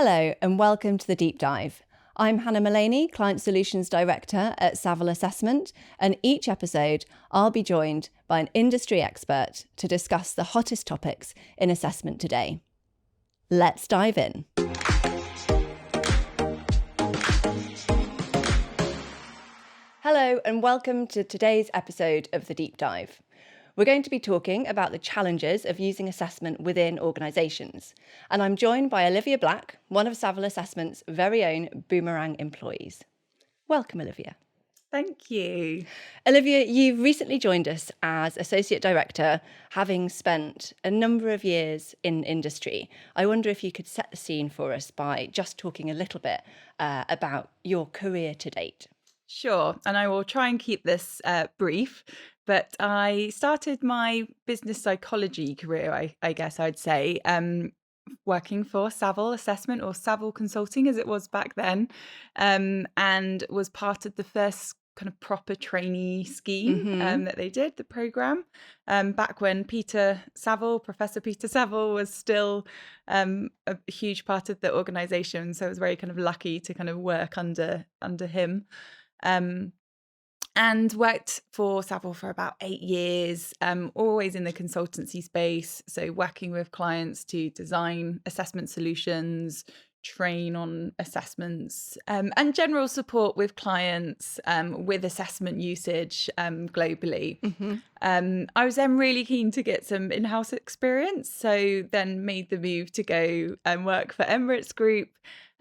Hello and welcome to the Deep Dive. I'm Hannah Mullaney, Client Solutions Director at Saville Assessment, and each episode I'll be joined by an industry expert to discuss the hottest topics in assessment today. Let's dive in. Hello and welcome to today's episode of the Deep Dive. We're going to be talking about the challenges of using assessment within organisations. And I'm joined by Olivia Black, one of Saville Assessment's very own Boomerang employees. Welcome, Olivia. Thank you. Olivia, you've recently joined us as Associate Director, having spent a number of years in industry. I wonder if you could set the scene for us by just talking a little bit about your career to date. Sure. And I will try and keep this brief. But I started my business psychology career, I guess I'd say, working for Saville Assessment, or Saville Consulting as it was back then, and was part of the first kind of proper trainee scheme that they did, the programme, back when Professor Peter Saville was still a huge part of the organisation. So I was very kind of lucky to kind of work under him. And worked for Saville for about 8 years, always in the consultancy space. So working with clients to design assessment solutions, train on assessments, and general support with clients with assessment usage globally. I was then really keen to get some in-house experience. So then made the move to go and work for Emirates Group,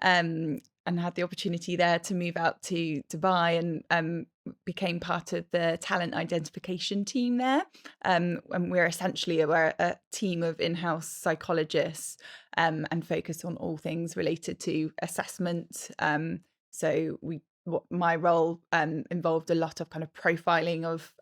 and had the opportunity there to move out to Dubai and became part of the talent identification team there. And we're essentially a team of in-house psychologists and focus on all things related to assessment. So my role involved a lot of kind of profiling of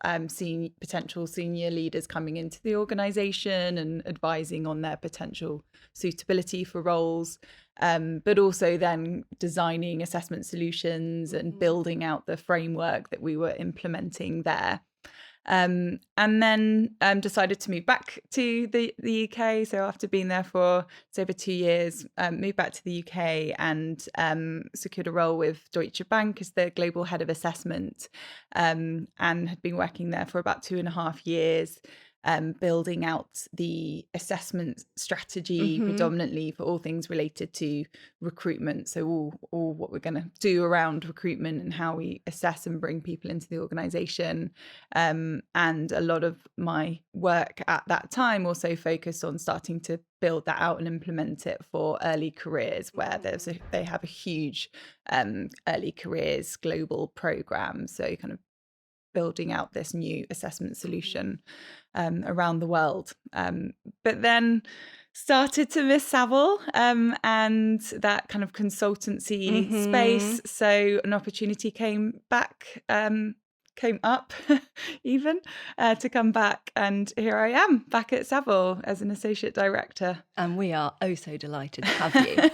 potential senior leaders coming into the organisation and advising on their potential suitability for roles, but also then designing assessment solutions and building out the framework that we were implementing there. And then decided to move back to the UK. So after being there for over 2 years, moved back to the UK and secured a role with Deutsche Bank as the global head of assessment, and had been working there for about 2.5 years, building out the assessment strategy predominantly for all things related to recruitment. So all what we're going to do around recruitment and how we assess and bring people into the organisation. And a lot of my work at that time also focused on starting to build that out and implement it for early careers, where they have a huge early careers global programme. So kind of building out this new assessment solution around the world. But then started to miss Saville and that kind of consultancy space. So an opportunity came up even to come back, and here I am back at Saville as an associate director. And we are oh so delighted to have you.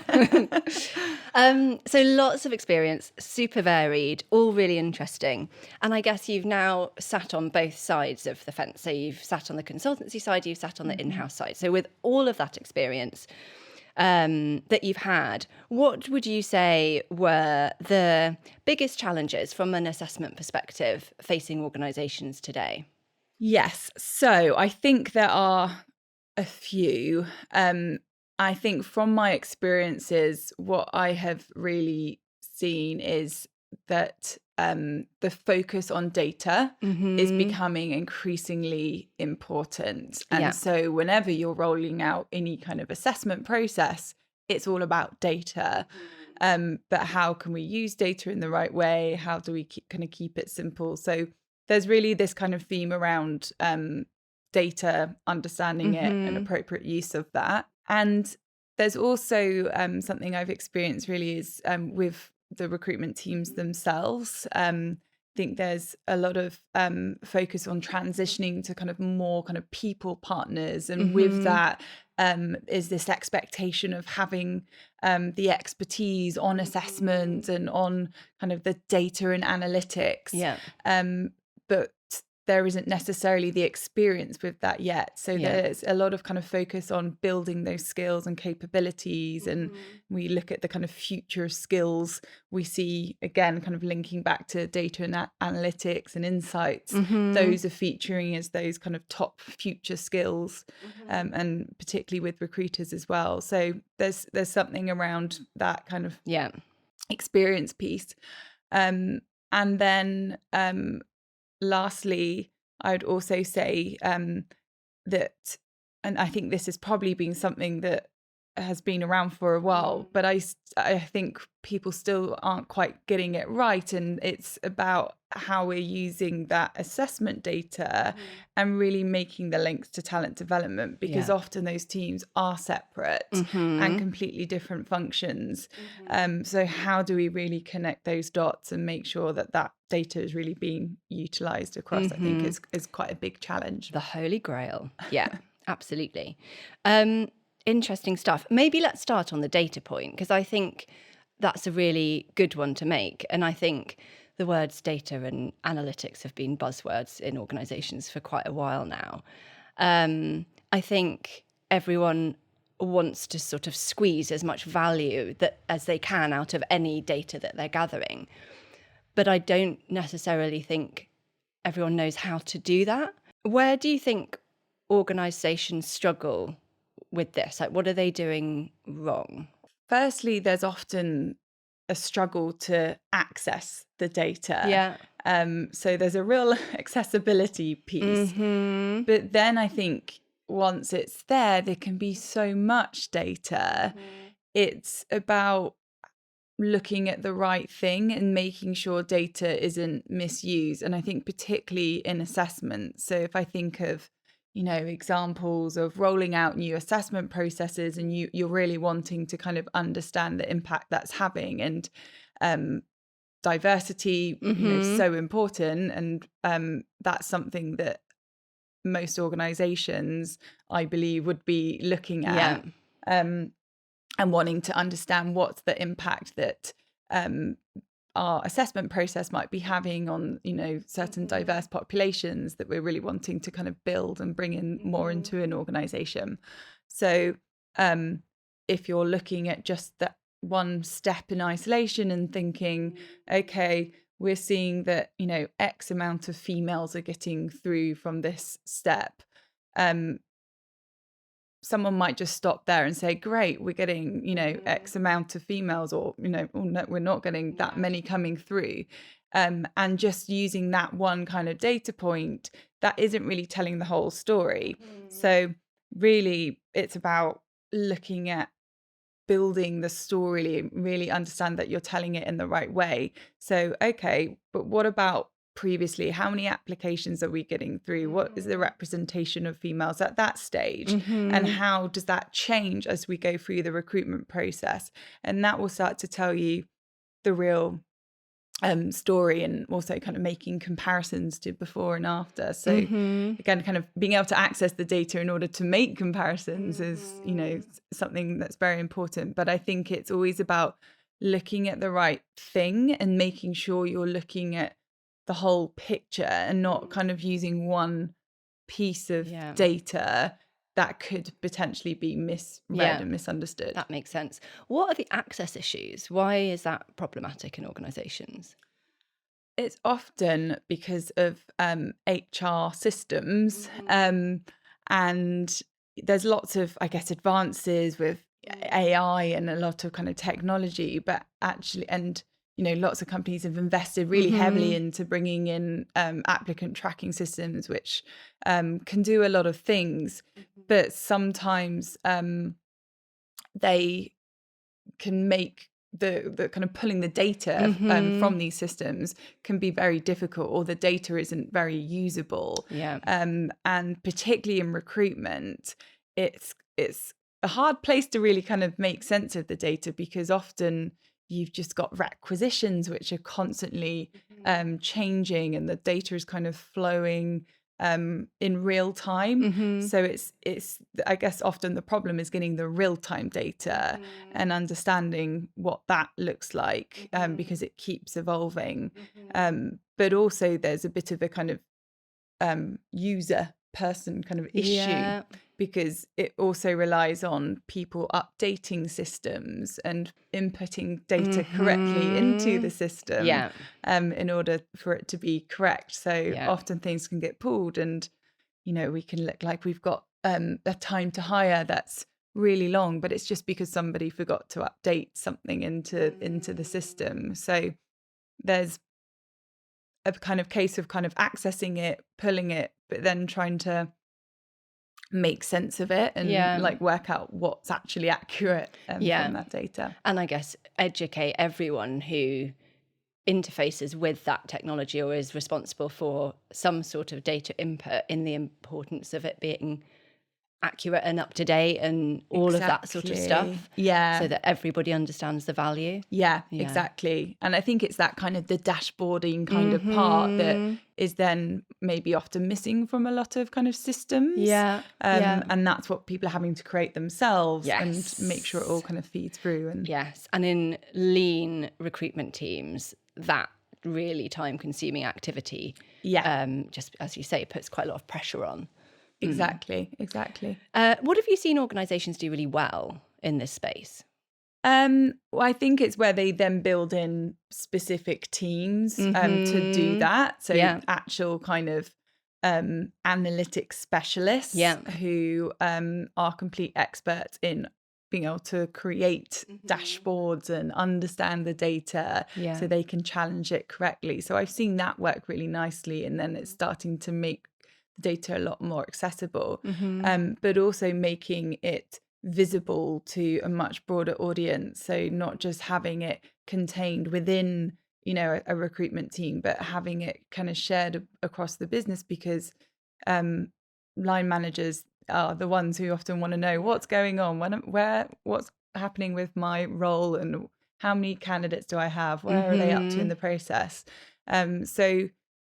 So lots of experience, super varied, all really interesting. And I guess you've now sat on both sides of the fence. So you've sat on the consultancy side, you've sat on the in-house side. So with all of that experience that you've had, what would you say were the biggest challenges from an assessment perspective facing organisations today? Yes, so I think there are a few. I think from my experiences, what I have really seen is that the focus on data is becoming increasingly important. And so whenever you're rolling out any kind of assessment process, it's all about data. But how can we use data in the right way? How do we keep it simple? So there's really this kind of theme around data, understanding it and appropriate use of that. And there's also something I've experienced really is with the recruitment teams themselves. I think there's a lot of focus on transitioning to kind of more kind of people partners. And with that is this expectation of having the expertise on assessment and on kind of the data and analytics. Yeah. But there isn't necessarily the experience with that yet. So there's a lot of kind of focus on building those skills and capabilities. And we look at the kind of future skills we see, again, kind of linking back to data and analytics and insights. Those are featuring as those kind of top future skills, and particularly with recruiters as well. So there's something around that kind of experience piece. And then lastly, I would also say that, and I think this has probably been something that has been around for a while, but I think people still aren't quite getting it right. And it's about how we're using that assessment data and really making the links to talent development, because often those teams are separate and completely different functions. So how do we really connect those dots and make sure that that data is really being utilised across, I think is quite a big challenge. The Holy Grail. Yeah, absolutely. Interesting stuff. Maybe let's start on the data point, because I think that's a really good one to make. And I think the words data and analytics have been buzzwords in organisations for quite a while now. I think everyone wants to sort of squeeze as much value as they can out of any data that they're gathering. But I don't necessarily think everyone knows how to do that. Where do you think organisations struggle with this? Like, what are they doing wrong? Firstly, there's often a struggle to access the data. So there's a real accessibility piece. But then I think once it's there can be so much data. It's about looking at the right thing and making sure data isn't misused. And I think particularly in assessment. So if I think of, examples of rolling out new assessment processes, and you're really wanting to kind of understand the impact that's having, and diversity, so important. And that's something that most organizations, I believe, would be looking at. And wanting to understand what's the impact that our assessment process might be having on, certain diverse populations that we're really wanting to kind of build and bring in more into an organization. So if you're looking at just that one step in isolation and thinking, okay, we're seeing that, X amount of females are getting through from this step, someone might just stop there and say, great, we're getting, X amount of females, or, no, we're not getting that many coming through. And just using that one kind of data point, that isn't really telling the whole story. So really, it's about looking at building the story, really understand that you're telling it in the right way. So, okay, but what about previously? How many applications are we getting through? What is the representation of females at that stage? And how does that change as we go through the recruitment process? And that will start to tell you the real story, and also kind of making comparisons to before and after. So again, kind of being able to access the data in order to make comparisons is, something that's very important. But I think it's always about looking at the right thing and making sure you're looking at the whole picture and not kind of using one piece of data that could potentially be misread and misunderstood. That makes sense. What are the access issues? Why is that problematic in organisations? It's often because of HR systems, and there's lots of, I guess, advances with AI and a lot of kind of technology, but actually, and lots of companies have invested really heavily into bringing in applicant tracking systems, which can do a lot of things, but sometimes they can make the kind of pulling the data from these systems can be very difficult, or the data isn't very usable. And particularly in recruitment, it's a hard place to really kind of make sense of the data, because often you've just got requisitions which are constantly changing, and the data is kind of flowing in real time. So it's I guess often the problem is getting the real time data and understanding what that looks like, because it keeps evolving. But also there's a bit of a kind of user person kind of issue, Yeah. because it also relies on people updating systems and inputting data correctly into the system, Yeah. in order for it to be correct. So Yeah. often things can get pulled, and we can look like we've got a time to hire that's really long, but it's just because somebody forgot to update something into the system. So there's a kind of case of kind of accessing it, pulling it, but then trying to make sense of it and like work out what's actually accurate from that data. And I guess educate everyone who interfaces with that technology or is responsible for some sort of data input in the importance of it being accurate and up to date and all of that sort of stuff. Yeah. So that everybody understands the value. Yeah, exactly. And I think it's that kind of the dashboarding kind of part that is then maybe often missing from a lot of kind of systems. And that's what people are having to create themselves and make sure it all kind of feeds through. And and in lean recruitment teams, that really time-consuming activity, just as you say, puts quite a lot of pressure on. Exactly. What have you seen organisations do really well in this space? Well, I think it's where they then build in specific teams to do that. So actual kind of analytics specialists who are complete experts in being able to create dashboards and understand the data so they can challenge it correctly. So I've seen that work really nicely, and then it's starting to make the data a lot more accessible, but also making it visible to a much broader audience. So not just having it contained within, a recruitment team, but having it kind of shared across the business, because line managers are the ones who often want to know what's going on, what's happening with my role, and how many candidates do I have, where are they up to in the process. So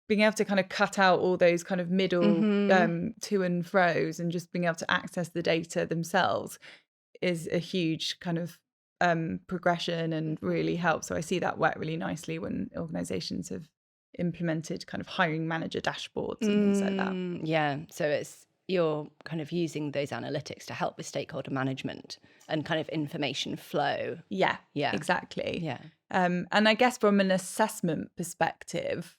being able to kind of cut out all those kind of middle to and fro's and just being able to access the data themselves is a huge kind of progression and really helps. So I see that work really nicely when organizations have implemented kind of hiring manager dashboards and things like that. Yeah, so you're kind of using those analytics to help with stakeholder management and kind of information flow. Yeah, exactly. Yeah. And I guess from an assessment perspective,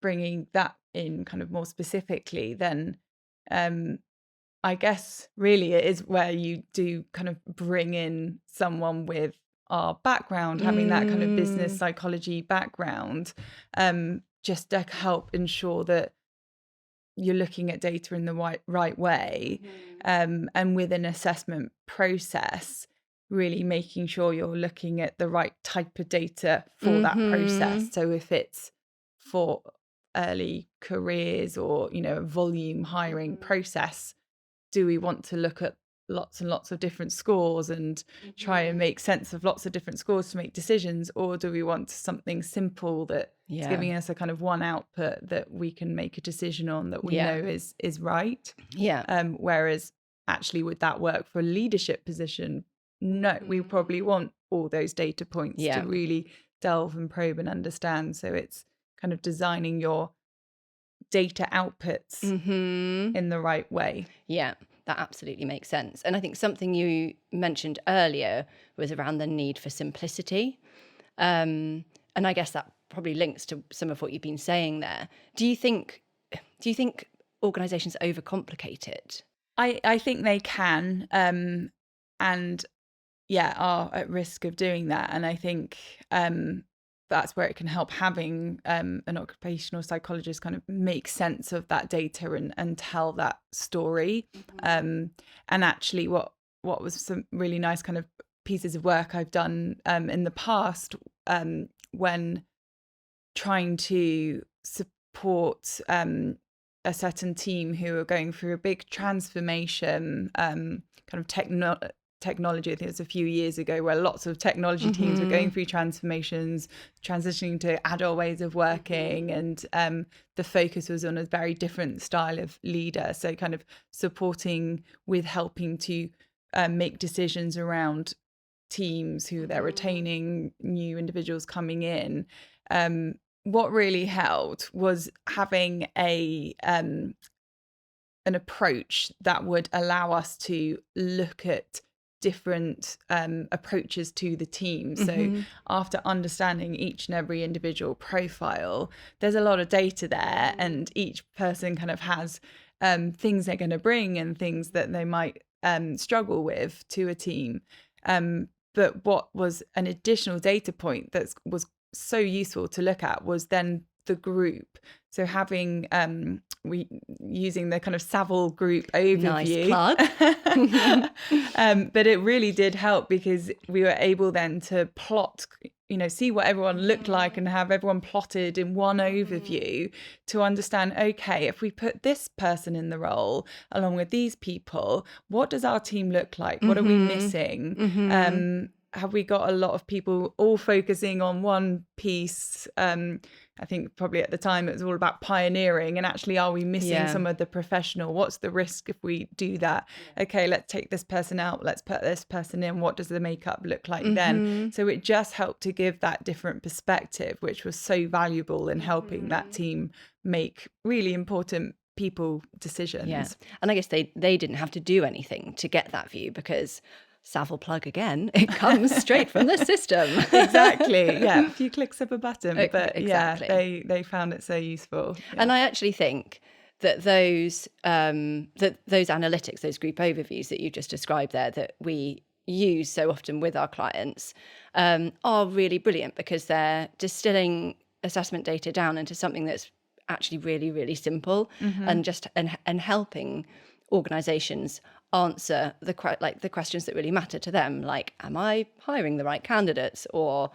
bringing that in kind of more specifically, then I guess really it is where you do kind of bring in someone with our background, having that kind of business psychology background, just to help ensure that you're looking at data in the right way, and with an assessment process, really making sure you're looking at the right type of data for that process. So if it's for early careers or, a volume hiring process, do we want to look at lots and lots of different scores and try and make sense of lots of different scores to make decisions, or do we want something simple that is giving us a kind of one output that we can make a decision on that we know is right? Whereas actually, would that work for a leadership position? No, we probably want all those data points to really delve and probe and understand. So it's kind of designing your data outputs in the right way. Yeah, that absolutely makes sense. And I think something you mentioned earlier was around the need for simplicity. And I guess that probably links to some of what you've been saying there. Do you think organizations overcomplicate it? I think they can, and are at risk of doing that. And I think that's where it can help having an occupational psychologist kind of make sense of that data and tell that story. And actually what was some really nice kind of pieces of work I've done in the past, when trying to support a certain team who are going through a big transformation, kind of technology. I think it was a few years ago where lots of technology teams were going through transformations, transitioning to agile ways of working, and the focus was on a very different style of leader. So kind of supporting with helping to make decisions around teams who they're retaining, new individuals coming in, what really helped was having an approach that would allow us to look at different approaches to the team. So after understanding each and every individual profile, there's a lot of data there, and each person kind of has things they're going to bring and things that they might struggle with to a team. But what was an additional data point that was so useful to look at was then the group. So having using the kind of Saville group overview. Nice plug. But it really did help because we were able then to plot, see what everyone looked like and have everyone plotted in one overview to understand, okay, if we put this person in the role along with these people, what does our team look like? What are we missing? Have we got a lot of people all focusing on one piece? I think probably at the time it was all about pioneering, and actually, are we missing some of the professional? What's the risk if we do that? Okay, let's take this person out. Let's put this person in. What does the makeup look like then? So it just helped to give that different perspective, which was so valuable in helping that team make really important people decisions. Yeah. And I guess they didn't have to do anything to get that view because Saville plug again, it comes straight from the system. Exactly. Yeah, a few clicks of a button. But exactly. Yeah, they found it so useful. Yeah. And I actually think that those analytics, those group overviews that you just described there, that we use so often with our clients, are really brilliant because they're distilling assessment data down into something that's actually really, really simple and just and helping organizations answer the questions that really matter to them, like, am I hiring the right candidates, or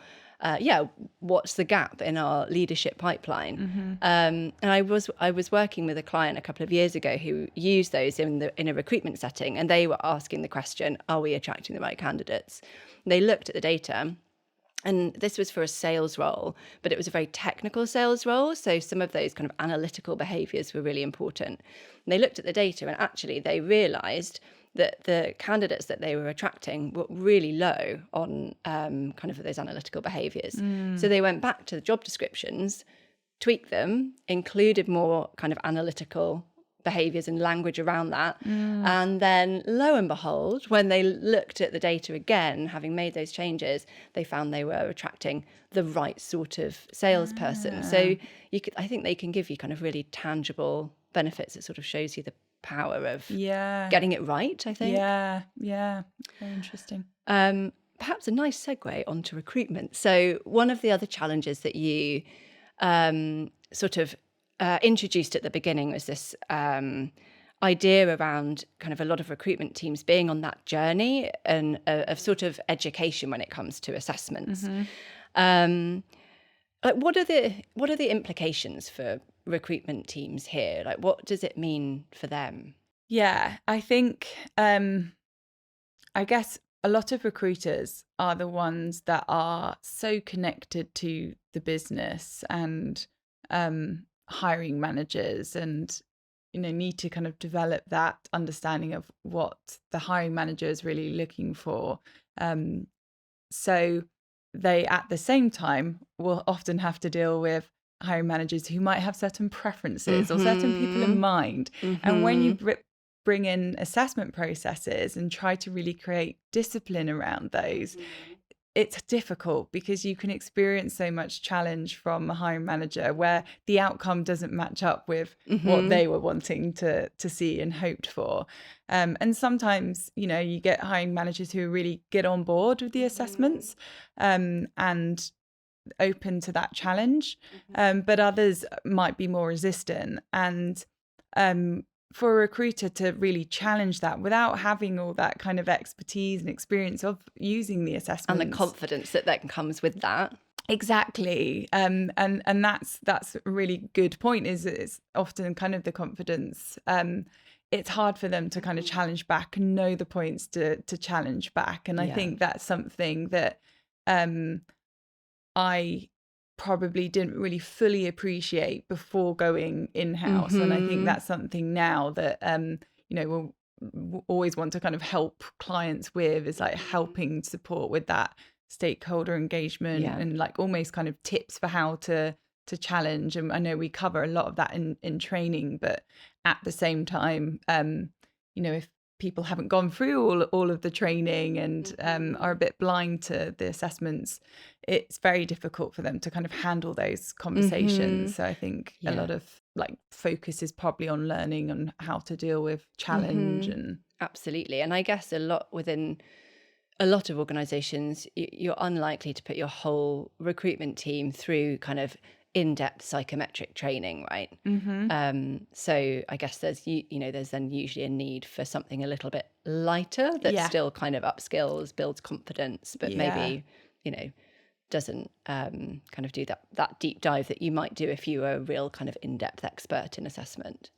what's the gap in our leadership pipeline? And I was working with a client a couple of years ago who used those in a recruitment setting, and they were asking the question, are we attracting the right candidates? And they looked at the data. And this was for a sales role, but it was a very technical sales role. So some of those kind of analytical behaviours were really important. And they looked at the data, and actually they realised that the candidates that they were attracting were really low on kind of those analytical behaviours. So they went back to the job descriptions, tweaked them, included more kind of analytical behaviours and language around that. And then lo and behold, when they looked at the data again, having made those changes, they found they were attracting the right sort of salesperson. So I think they can give you kind of really tangible benefits. It sort of shows you the power of getting it right, I think. Yeah, very interesting. Perhaps a nice segue onto recruitment. So one of the other challenges that you sort of introduced at the beginning was this idea around kind of a lot of recruitment teams being on that journey and of sort of education when it comes to assessments. Like, what are the implications for recruitment teams here? Like, what does it mean for them? Yeah, I think I guess a lot of recruiters are the ones that are so connected to the business and hiring managers, and need to kind of develop that understanding of what the hiring manager is really looking for. So they at the same time will often have to deal with hiring managers who might have certain preferences or certain people in mind. And when you bring in assessment processes and try to really create discipline around those, it's difficult because you can experience so much challenge from a hiring manager where the outcome doesn't match up with what they were wanting to see and hoped for. And sometimes, you get hiring managers who really get on board with the assessments and open to that challenge, but others might be more resistant. And for a recruiter to really challenge that without having all that kind of expertise and experience of using the assessment and the confidence that comes with that. Exactly. And that's a really good point, is it's often kind of the confidence. It's hard for them to kind of challenge back and know the points to challenge back. And I think that's something that I probably didn't really fully appreciate before going in-house. And I think that's something now that we'll always want to kind of help clients with, is like helping support with that stakeholder engagement and like almost kind of tips for how to challenge. And I know we cover a lot of that in training, but at the same time, if people haven't gone through all of the training and are a bit blind to the assessments, it's very difficult for them to kind of handle those conversations. So I think a lot of focus is probably on learning on how to deal with challenge. And absolutely. And I guess within a lot of organizations, you're unlikely to put your whole recruitment team through kind of in-depth psychometric training, right? So I guess there's then usually a need for something a little bit lighter that still kind of upskills, builds confidence, but maybe doesn't kind of do that deep dive that you might do if you were a real kind of in-depth expert in assessment.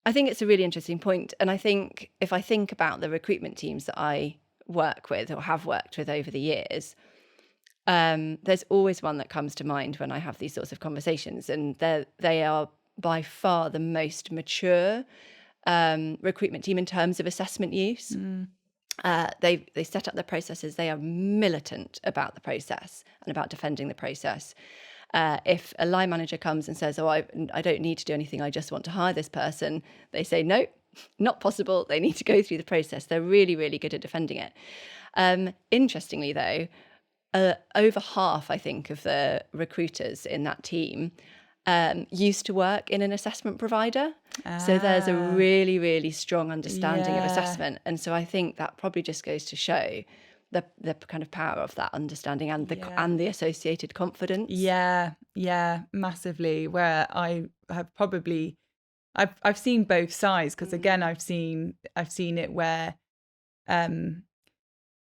I think it's a really interesting point, and I think if I think about the recruitment teams that I work with or have worked with over the years, there's always one that comes to mind when I have these sorts of conversations, and they are by far the most mature recruitment team in terms of assessment use. They set up their processes. They are militant about the process and about defending the process. If a line manager comes and says, I don't need to do anything, I just want to hire this person, they say, no, not possible. They need to go through the process. They're really, really good at defending it. Interestingly, though, over half, I think, of the recruiters in that team used to work in an assessment provider. So there's a really, really strong understanding of assessment. And so I think that probably just goes to show the kind of power of that understanding and the associated confidence. Yeah, massively. Where I have probably, I've seen both sides, because again, I've seen it where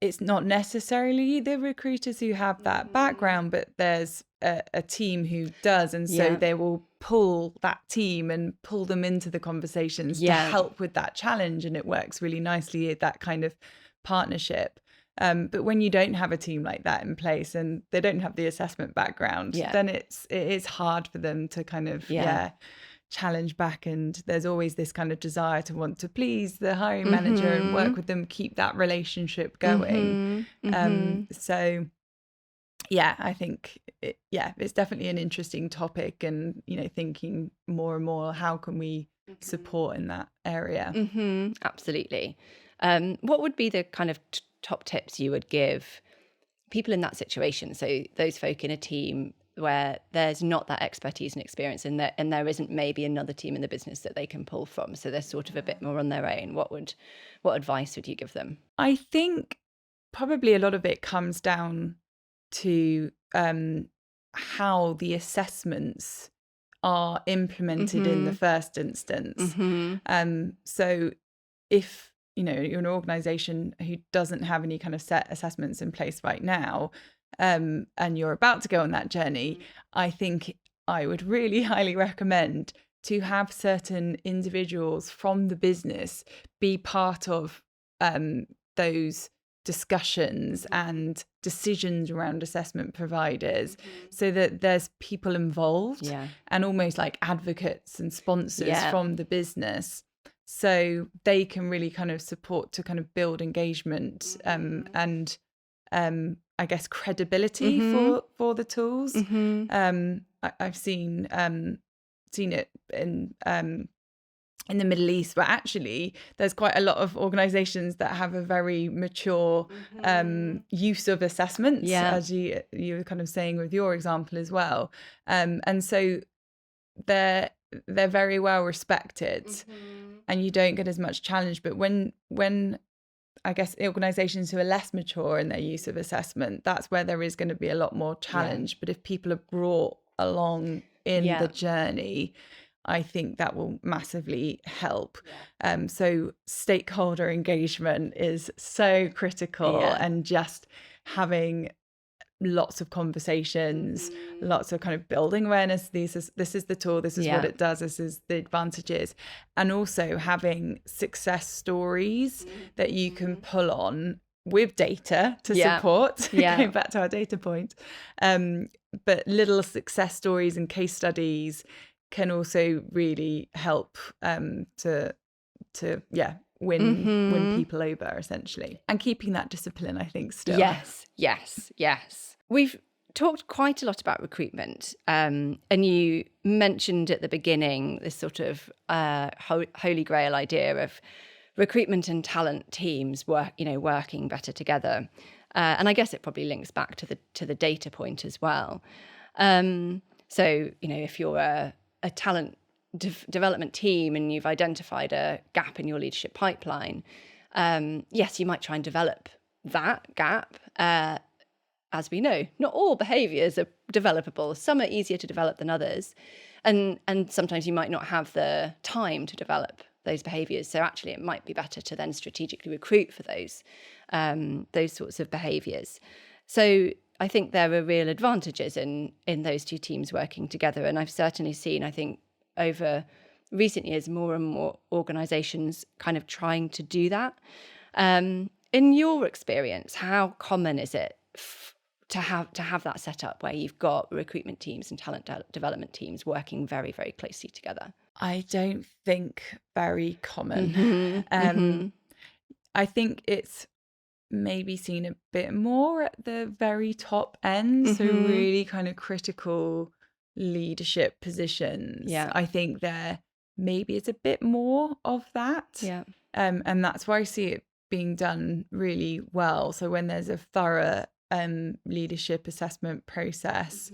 it's not necessarily the recruiters who have that background, but there's a team who does, and so they will pull that team and pull them into the conversations to help with that challenge, and it works really nicely, that kind of partnership. But when you don't have a team like that in place and they don't have the assessment background, then it is hard for them to kind of challenge back, and there's always this kind of desire to want to please the hiring manager and work with them, keep that relationship going. So I think it's definitely an interesting topic, and thinking more and more, how can we support in that area? Absolutely. What would be the kind of top tips you would give people in that situation? So those folk in a team where there's not that expertise and experience, and there isn't maybe another team in the business that they can pull from, so they're sort of a bit more on their own. What advice would you give them? I think probably a lot of it comes down to how the assessments are implemented in the first instance. So if you're an organization who doesn't have any kind of set assessments in place right now, and you're about to go on that journey, I think I would really highly recommend to have certain individuals from the business be part of those discussions and decisions around assessment providers, so that there's people involved and almost like advocates and sponsors from the business, so they can really kind of support to kind of build engagement and I guess credibility for the tools. I've seen it in the Middle East, where actually there's quite a lot of organizations that have a very mature use of assessments, as you were kind of saying with your example as well, and so they're very well respected, and you don't get as much challenge. But when I guess organizations who are less mature in their use of assessment, that's where there is going to be a lot more challenge. But if people are brought along in the journey, I think that will massively help. So stakeholder engagement is so critical, and just having lots of conversations, lots of kind of building awareness. This is the tool, this is what it does, this is the advantages, and also having success stories that you can pull on with data to support, going back to our data point, but little success stories and case studies can also really help to win people over, essentially, and keeping that discipline, I think, still. Yes. We've talked quite a lot about recruitment, and you mentioned at the beginning this sort of holy grail idea of recruitment and talent teams working better together. And I guess it probably links back to the data point as well. So, if you're a talent development team and you've identified a gap in your leadership pipeline, yes, you might try and develop that gap. As we know, not all behaviours are developable. Some are easier to develop than others. And sometimes you might not have the time to develop those behaviours. So actually it might be better to then strategically recruit for those sorts of behaviours. So I think there are real advantages in those two teams working together. And I've certainly seen, I think, over recent years, more and more organisations kind of trying to do that. In your experience, how common is it to have that set up where you've got recruitment teams and talent development teams working very, very closely together? I don't think very common. I think it's maybe seen a bit more at the very top end, so really kind of critical leadership positions. I think there maybe is a bit more of that. And that's why I see it being done really well. So when there's a thorough leadership assessment process,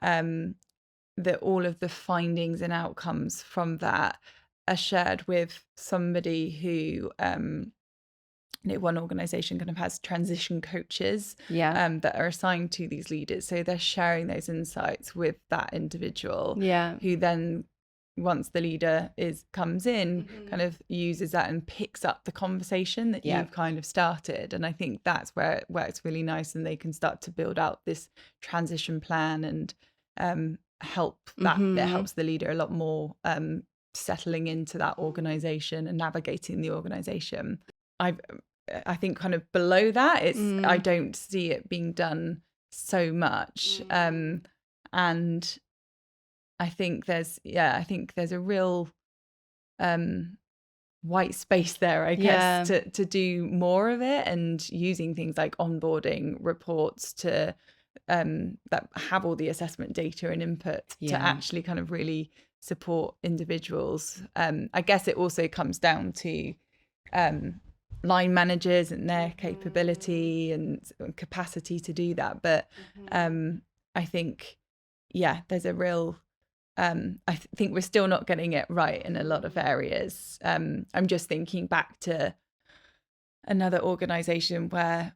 that all of the findings and outcomes from that are shared with somebody who one organization kind of has transition coaches that are assigned to these leaders, so they're sharing those insights with that individual who then, once the leader comes in, kind of uses that and picks up the conversation that you've kind of started. And I think that's where it works really nice, and they can start to build out this transition plan and help that. It helps the leader a lot more settling into that organization and navigating the organization. I think kind of below that, I don't see it being done so much. And I think there's a real white space there, I guess, to do more of it, and using things like onboarding reports to that have all the assessment data and input to actually kind of really support individuals. I guess it also comes down to line managers and their capability and capacity to do that. But I think, there's a real I think we're still not getting it right in a lot of areas. I'm just thinking back to another organisation where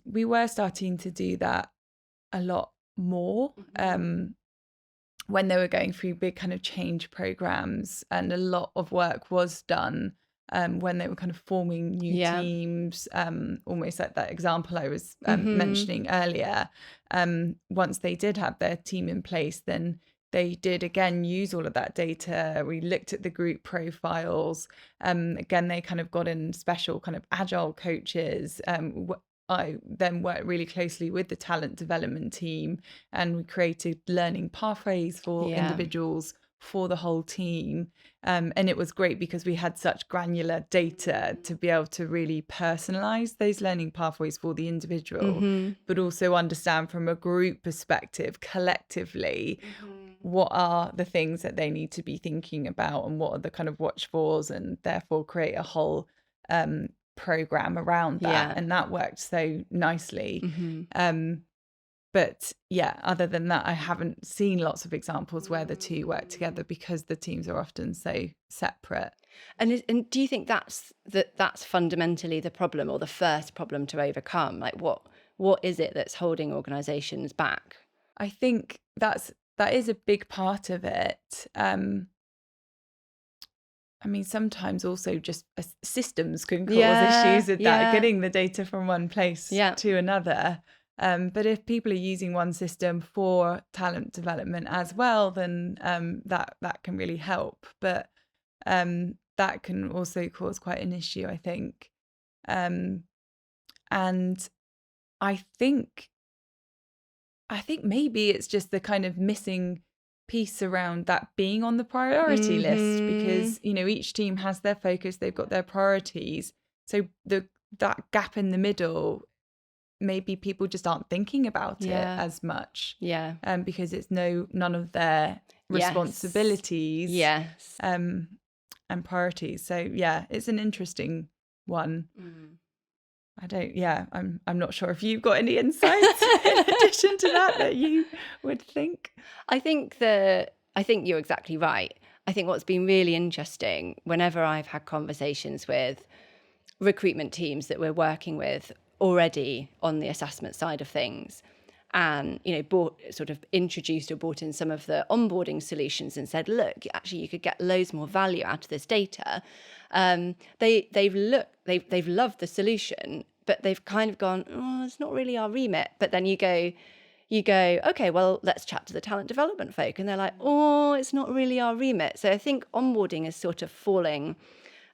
we were starting to do that a lot more when they were going through big kind of change programs, and a lot of work was done when they were kind of forming new teams, almost like that example I was mentioning earlier. Once they did have their team in place, then they did again use all of that data. We looked at the group profiles. Again, they kind of got in special kind of agile coaches. I then worked really closely with the talent development team, and we created learning pathways for individuals for the whole team. And it was great because we had such granular data to be able to really personalize those learning pathways for the individual, but also understand from a group perspective, collectively, what are the things that they need to be thinking about and what are the kind of watch fors, and therefore create a whole program around that. And that worked so nicely. But other than that, I haven't seen lots of examples where the two work together, because the teams are often so separate. And do you think that's fundamentally the problem, or the first problem to overcome? Like what is it that's holding organisations back? I think that is a big part of it. I mean, sometimes also just systems can cause issues with that, getting the data from one place to another. But if people are using one system for talent development as well, then that can really help. But that can also cause quite an issue, I think. And I think maybe it's just the kind of missing piece around that being on the priority list, because each team has their focus, they've got their priorities. So that gap in the middle maybe people just aren't thinking about it as much. Because it's none of their responsibilities. Yes. And priorities. So yeah, it's an interesting one. I'm not sure if you've got any insights in addition to that you would think. I think you're exactly right. I think what's been really interesting whenever I've had conversations with recruitment teams that we're working with already on the assessment side of things, and introduced or brought in some of the onboarding solutions and said, look, actually you could get loads more value out of this data. They've loved the solution, but they've kind of gone, oh, it's not really our remit. But then you go, okay, well, let's chat to the talent development folk. And they're like, oh, it's not really our remit. So I think onboarding is sort of falling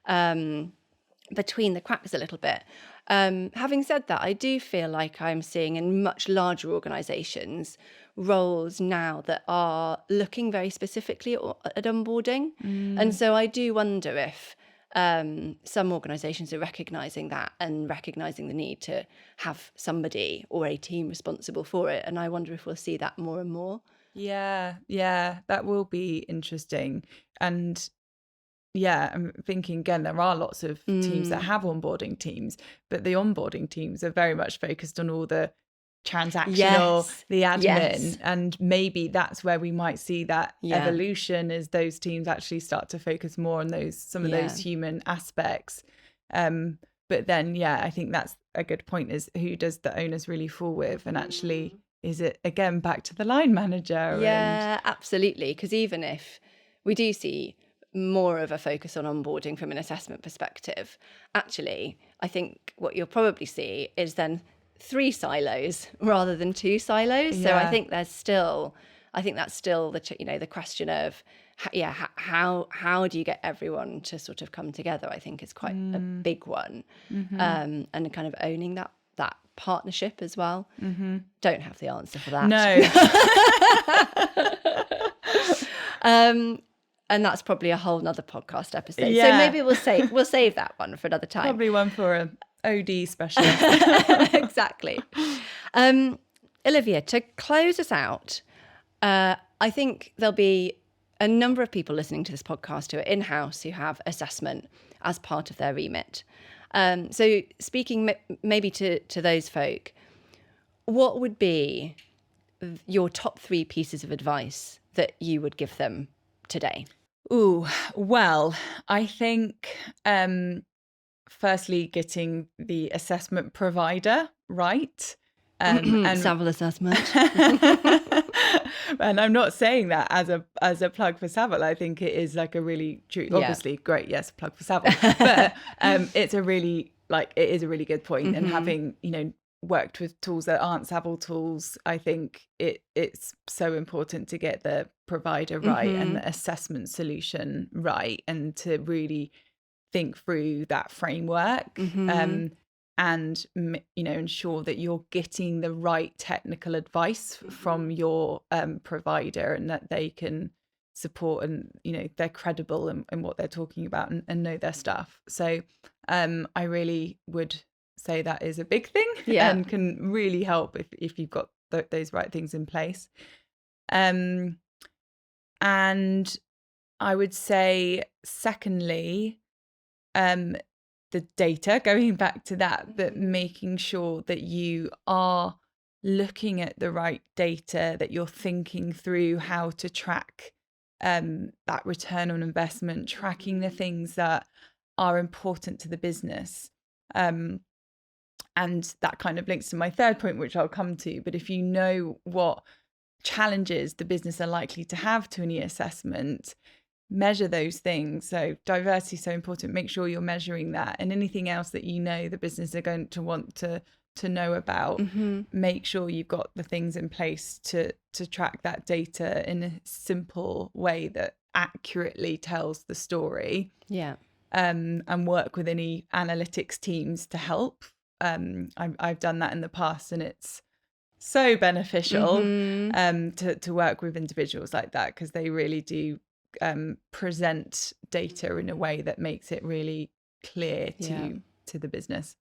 between the cracks a little bit. Having said that, I do feel like I'm seeing in much larger organisations roles now that are looking very specifically at onboarding. And so I do wonder if some organisations are recognising that and recognising the need to have somebody or a team responsible for it. And I wonder if we'll see that more and more. Yeah, that will be interesting. And yeah, I'm thinking again, there are lots of teams that have onboarding teams, but the onboarding teams are very much focused on all the transactional, the admin, and maybe that's where we might see that evolution as those teams actually start to focus more on some of those human aspects. But then, I think that's a good point, is who does the onus really fall with? And actually, is it, again, back to the line manager? Yeah, absolutely. Because even if we do see more of a focus on onboarding from an assessment perspective, actually, I think what you'll probably see is then 3 silos rather than 2 silos. So I think that's still the question of how do you get everyone to sort of come together? I think is quite a big one, and kind of owning that partnership as well. Don't have the answer for that. No. And that's probably a whole nother podcast episode. So maybe we'll save that one for another time. Probably one for an OD specialist. Exactly. Olivia, to close us out, I think there'll be a number of people listening to this podcast who are in-house, who have assessment as part of their remit. So speaking maybe to those folk, what would be your top 3 pieces of advice that you would give them today? Well, I think firstly, getting the assessment provider right. And Saville Assessment. And I'm not saying that as a plug for Saville. I think it is like a really true, obviously great, yes, plug for Saville. But it is a really good point. And having, worked with tools that aren't Saville tools, I think it's so important to get the provider right and the assessment solution right, and to really think through that framework and ensure that you're getting the right technical advice from your provider, and that they can support, and they're credible in what they're talking about, and know their stuff. So I really would say that is a big thing, and can really help if you've got those right things in place. And I would say, secondly, the data, going back to that, but making sure that you are looking at the right data, that you're thinking through how to track that return on investment, tracking the things that are important to the business. And that kind of links to my third point, which I'll come to. But if you know what challenges the business are likely to have to any assessment, measure those things. So diversity is so important. Make sure you're measuring that, and anything else that the business are going to want to know about. Make sure you've got the things in place to track that data in a simple way that accurately tells the story. And work with any analytics teams to help. I've done that in the past, and it's so beneficial to work with individuals like that, because they really do present data in a way that makes it really clear to the business.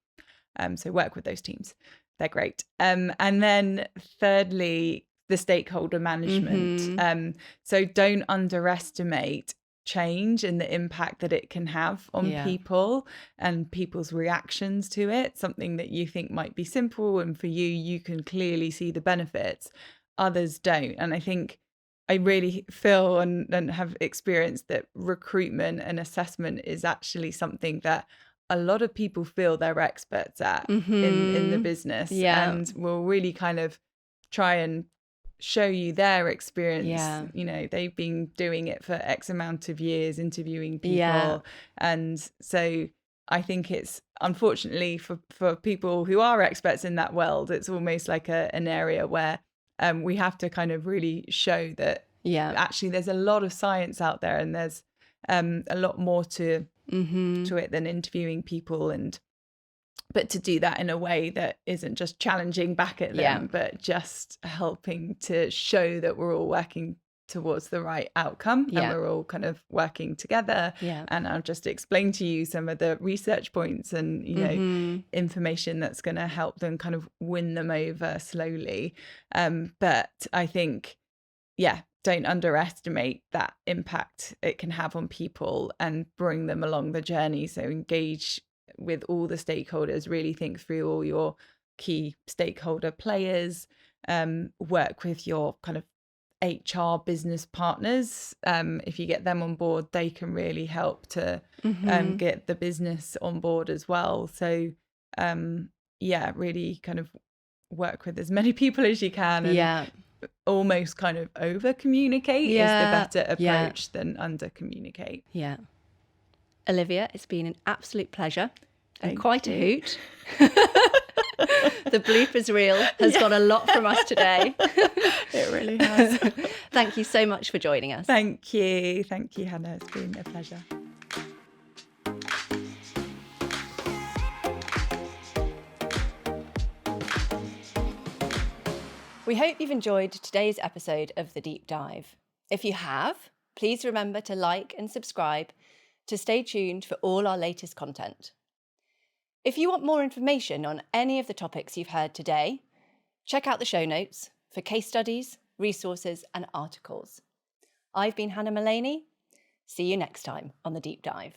So work with those teams. They're great. And then thirdly, the stakeholder management. So don't underestimate change and the impact that it can have on people and people's reactions to it. Something that you think might be simple, and for you can clearly see the benefits. Others don't. And I think I really feel and have experienced that recruitment and assessment is actually something that a lot of people feel they're experts at in the business, and will really kind of try and show you their experience. You know, they've been doing it for X amount of years, interviewing people. And so I think it's, unfortunately for people who are experts in that world, it's almost like an area where we have to kind of really show that actually there's a lot of science out there, and there's a lot more to it than interviewing people, but to do that in a way that isn't just challenging back at them, but just helping to show that we're all working towards the right outcome, and we're all kind of working together. And I'll just explain to you some of the research points and, you know, information that's going to help them kind of win them over slowly. But I think, don't underestimate that impact it can have on people, and bring them along the journey. So engage with all the stakeholders, really think through all your key stakeholder players, work with your kind of HR business partners. If you get them on board, they can really help to get the business on board as well. So really kind of work with as many people as you can, and almost kind of over communicate is the better approach than under communicate. Olivia, it's been an absolute pleasure and quite a hoot. The bloopers reel has got a lot from us today. It really has. Thank you so much for joining us. Thank you, Hannah. It's been a pleasure. We hope you've enjoyed today's episode of The Deep Dive. If you have, please remember to like and subscribe to stay tuned for all our latest content. If you want more information on any of the topics you've heard today, check out the show notes for case studies, resources, and articles. I've been Hannah Mullaney. See you next time on The Deep Dive.